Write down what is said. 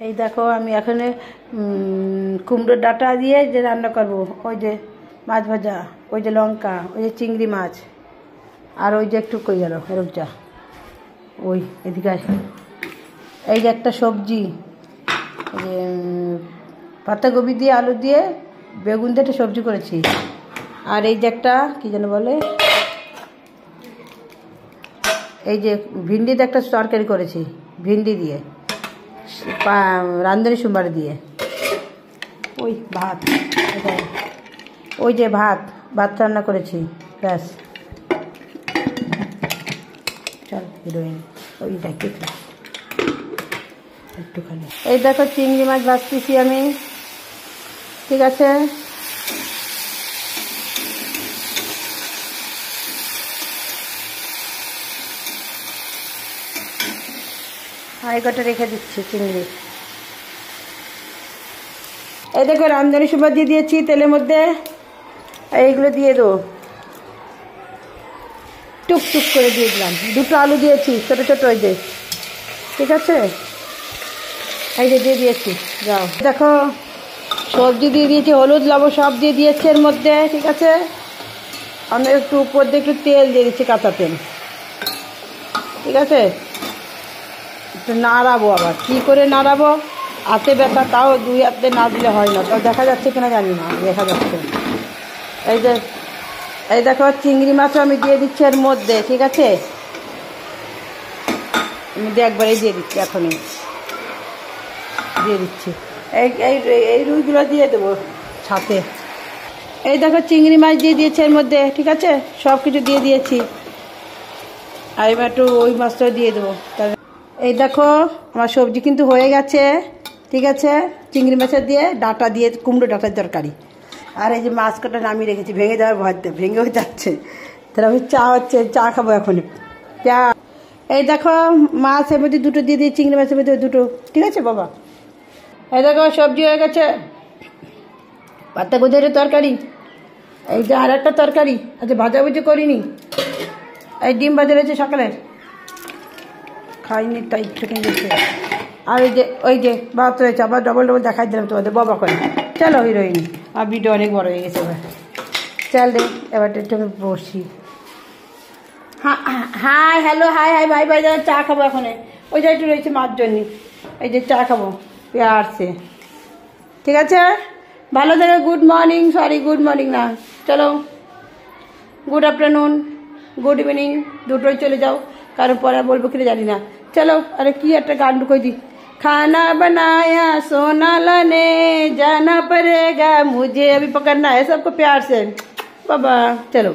এই দেখো আমি এখানে কুমড়োর ডাঁটা দিয়ে যে রান্না করব, ওই যে মাছ ভাজা, ওই যে লঙ্কা, ওই যে চিংড়ি মাছ, আর ওই যে একটু কই গেল রূপজা, ওই এদিকে আসে। এই যে একটা সবজি, যে পাতাকপি দিয়ে আলু দিয়ে বেগুন দিয়ে একটা সবজি করেছি। আর এই যে একটা কী যেন বলে, এই যে ভিন্ডি দিয়ে একটা তরকারি করেছি, ভিন্ডি দিয়ে রান্ধনি সোমবার দিয়ে। ওই ভাত, ওই যে ভাত রান্না করেছি, ব্যাস। চল হিরোইন ওই দেখি একটুখানি। এই দেখো চিংড়ি মাছ ভাজতেছি আমি, ঠিক আছে। হাই কটা রেখে দিচ্ছি চিংড়ি। এই দেখো রামধনি সোমবার দিয়ে দিয়েছি তেলের মধ্যে, এইগুলো দিয়ে দেবো, টুকটুক করে দিয়ে দিলাম। দুটো আলু দিয়েছি ছোটো ছোটো, ওই যে, ঠিক আছে। এই যে দিয়ে দিয়েছি, যাও। দেখো সবজি দিয়ে দিয়েছি, হলুদ লবণ সব দিয়ে দিয়েছি এর মধ্যে, ঠিক আছে। আমি একটু উপর দিয়ে একটু তেল দিয়ে দিচ্ছি, কাঁচা তেল, ঠিক আছে। একটু নাড়াবো, আবার কী করে নাড়াবো, হাতে ব্যথা, তাও দুই হাতে না দিলে হয় না। তাও দেখা যাচ্ছে কিনা জানি না, দেখা যাচ্ছে। এই দেখো চিংড়ি মাছও আমি দিয়ে দিচ্ছি এর মধ্যে, ঠিক আছে। আমি একবারেই দিয়ে দিচ্ছি, এখনই দিয়ে দিচ্ছি। এই রুইগুলো দিয়ে দেবো সাথে। এই দেখো চিংড়ি মাছ দিয়ে দিয়েছি এর মধ্যে, ঠিক আছে। সব কিছু দিয়ে দিয়েছি, আর এবার একটু ওই মাছটাও দিয়ে দেবো। এই দেখো আমার সবজি কিন্তু হয়ে গেছে, ঠিক আছে। চিংড়ি মাছের দিয়ে ডাঁটা দিয়ে কুমড়ো ডাঁটার তরকারি। আর এই যে মাছ কটা নামিয়ে রেখেছি, ভেঙে যাওয়ার ভয়তে, ভেঙেও যাচ্ছে। তাহলে আমি চা খাবো এখন, চা। এই দেখো মাছের মধ্যে দুটো দিয়ে দিই, চিংড়ি মাছের মধ্যে দুটো, ঠিক আছে বাবা। এই দেখো সবজি হয়ে গেছে, পাতাকপির তরকারি। এই যে আর একটা তরকারি, আচ্ছা ভাজাভুজি করিনি। এই ডিম ভাজা রয়েছে সকালের, খাইনি তাই একটুখানি দিচ্ছে। আর ওই যে ভাত রয়েছে, আবার ডবল দেখাই দিলাম তোমাদের, বাবা করে। চলো হিরোইন, আর ভিডিও অনেক বড় হয়ে গেছে এবার। চল রে এবার একটু আমি বসি। হাই হ্যালো, হাই হাই ভাই ভাই, যারা চা খাবো এখন। ওই যে একটু রয়েছে মার জন্য, এই যে চা খাবো পেয়ারছে, ঠিক আছে। ভালো থাকো, good morning, sorry good morning না, চলো গুড আফটারনুন, গুড ইভিনিং, দুটোই চলে যাও, কারণ পরে বলবো কিনা জানি না। চলো, अरे की একটা গান ঢুকাই দি। खाना बनाया सोना लाने जाना पड़ेगा मुझे, अभी पकड़ना है सबको प्यार से, बाबा चलो।